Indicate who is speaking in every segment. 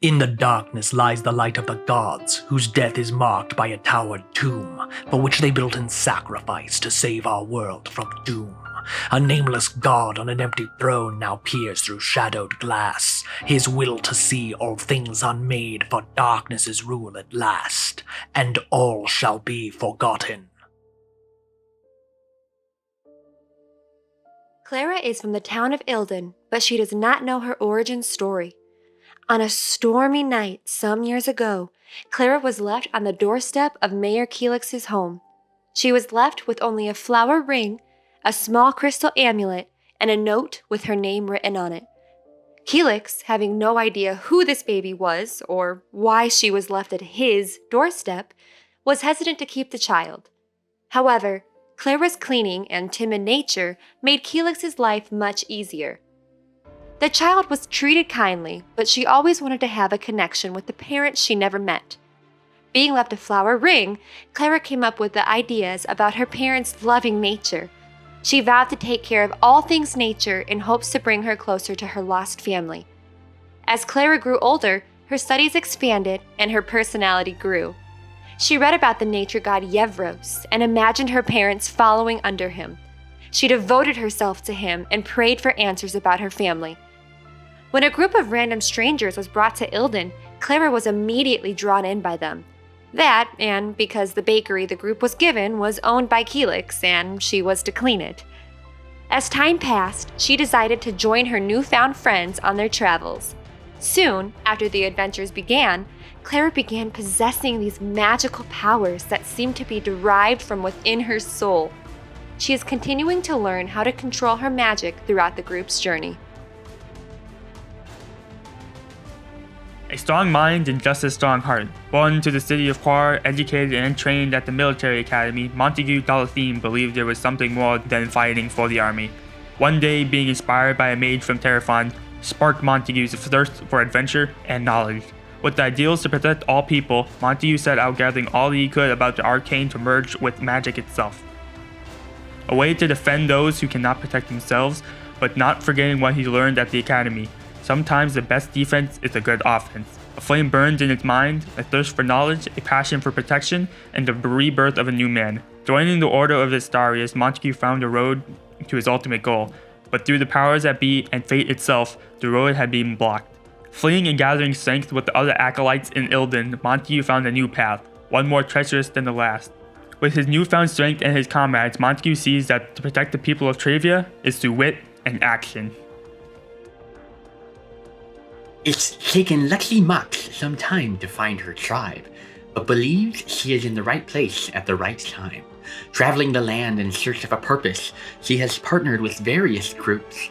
Speaker 1: In the darkness lies the light of the gods, whose death is marked by a towered tomb, for which they built in sacrifice to save our world from doom. A nameless god on an empty throne now peers through shadowed glass, his will to see all things unmade, for darkness is rule at last, and all shall be forgotten.
Speaker 2: Clara is from the town of Ilden, but she does not know her origin story. On a stormy night some years ago, Clara was left on the doorstep of Mayor Calyx's home. She was left with only a flower ring, a small crystal amulet, and a note with her name written on it. Calyx, having no idea who this baby was or why she was left at his doorstep, was hesitant to keep the child. However, Clara's cleaning and timid nature made Calyx's life much easier. The child was treated kindly, but she always wanted to have a connection with the parents she never met. Being left a flower ring, Clara came up with the ideas about her parents' loving nature. She vowed to take care of all things nature in hopes to bring her closer to her lost family. As Clara grew older, her studies expanded and her personality grew. She read about the nature god Yevros and imagined her parents following under him. She devoted herself to him and prayed for answers about her family. When a group of random strangers was brought to Ilden, Clara was immediately drawn in by them. That, and because the bakery the group was given was owned by Calyx and she was to clean it. As time passed, she decided to join her newfound friends on their travels. Soon, after the adventures began, Clara began possessing these magical powers that seemed to be derived from within her soul. She is continuing to learn how to control her magic throughout the group's journey.
Speaker 3: A strong mind and just a strong heart. Born to the city of Clara, educated and trained at the military academy, Montague Dhalethm believed there was something more than fighting for the army. One day, being inspired by a mage from Terrafon, sparked Montague's thirst for adventure and knowledge. With the ideals to protect all people, Montague set out gathering all he could about the arcane to merge with magic itself. A way to defend those who cannot protect themselves, but not forgetting what he learned at the academy. Sometimes the best defense is a good offense. A flame burns in its mind, a thirst for knowledge, a passion for protection, and the rebirth of a new man. Joining the Order of Astarius, Montague found a road to his ultimate goal, but through the powers that be and fate itself, the road had been blocked. Fleeing and gathering strength with the other acolytes in Ilden, Montague found a new path, one more treacherous than the last. With his newfound strength and his comrades, Montague sees that to protect the people of Trevia is through wit and action.
Speaker 4: It's taken Lexi Mox some time to find her tribe, but believes she is in the right place at the right time. Traveling the land in search of a purpose, she has partnered with various groups.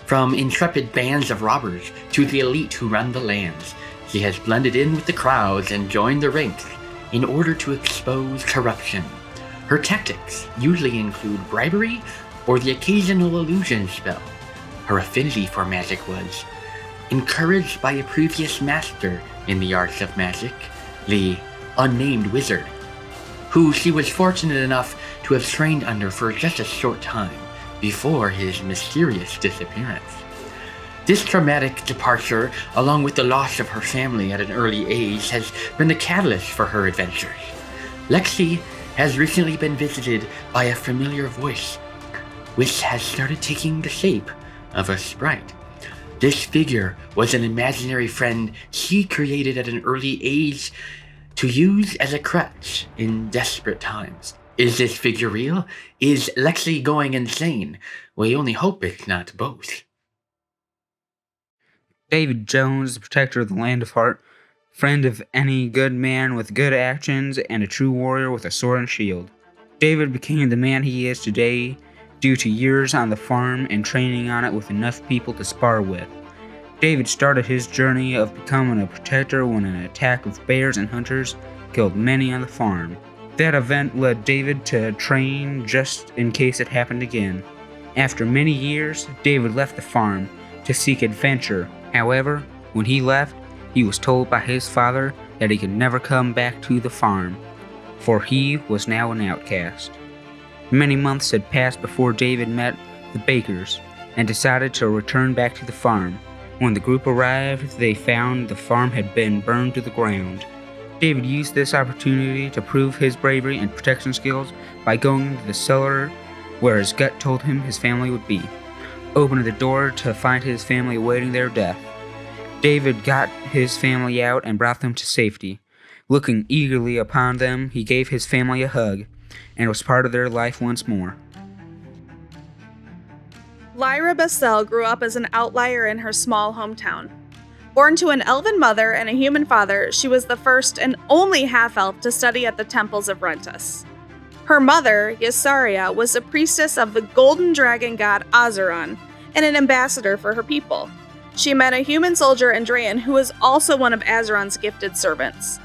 Speaker 4: From intrepid bands of robbers to the elite who run the lands, she has blended in with the crowds and joined the ranks in order to expose corruption. Her tactics usually include bribery or the occasional illusion spell. Her affinity for magic was encouraged by a previous master in the arts of magic, the unnamed wizard, who she was fortunate enough to have trained under for just a short time before his mysterious disappearance. This traumatic departure, along with the loss of her family at an early age, has been the catalyst for her adventures. Lexi has recently been visited by a familiar voice, which has started taking the shape of a sprite. This figure was an imaginary friend she created at an early age to use as a crutch in desperate times. Is this figure real? Is Lexi going insane? We only hope it's not both.
Speaker 5: David Jones, the protector of the Land of Heart, friend of any good man with good actions, and a true warrior with a sword and shield. David became the man he is today due to years on the farm and training on it with enough people to spar with. David started his journey of becoming a protector when an attack of bears and hunters killed many on the farm. That event led David to train just in case it happened again. After many years, David left the farm to seek adventure. However, when he left, he was told by his father that he could never come back to the farm, for he was now an outcast. Many months had passed before David met the Bakers and decided to return back to the farm When the group arrived, they found the farm had been burned to the ground. David used this opportunity to prove his bravery and protection skills by going to the cellar where his gut told him his family would be, opening the door to find his family awaiting their death. David got his family out and brought them to safety. Looking eagerly upon them, he gave his family a hug and was part of their life once more.
Speaker 6: Lyra Besthal grew up as an outlier in her small hometown. Born to an elven mother and a human father, she was the first and only half-elf to study at the temples of Rentus. Her mother, Yasaria, was a priestess of the golden dragon god Azeron and an ambassador for her people. She met a human soldier, Andraean, who was also one of Azeron's gifted servants.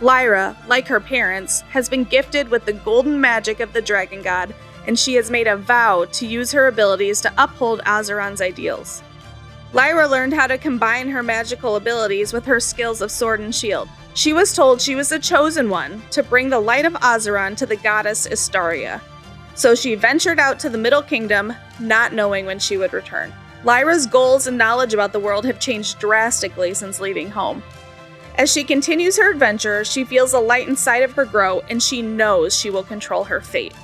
Speaker 6: Lyra, like her parents, has been gifted with the golden magic of the dragon god, and she has made a vow to use her abilities to uphold Azeron's ideals. Lyra learned how to combine her magical abilities with her skills of sword and shield. She was told she was the chosen one to bring the light of Azeron to the goddess Istaria. So she ventured out to the Middle Kingdom, not knowing when she would return. Lyra's goals and knowledge about the world have changed drastically since leaving home. As she continues her adventure, she feels the light inside of her grow, and she knows she will control her fate.